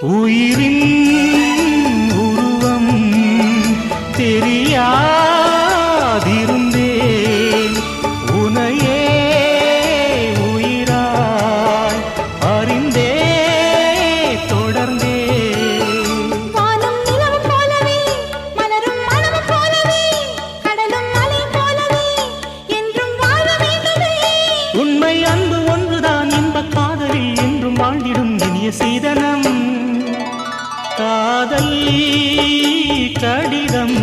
உயிரின் உருவம் தெரியாதிருந்தேன் உனையே உயிராய் அறிந்தே தொடர்ந்தே வானம் நிலவு போலவே மலரும் மனமும் போலவே கடலும் மலை போலவே என்றும் வாழ வேண்டுமே உண்மை அன்பு ஒன்றுதான் இன்பக் காதலில் என்றும் வாழ்ந்திடும் இனிய சீதனம் காதல் கடிதம்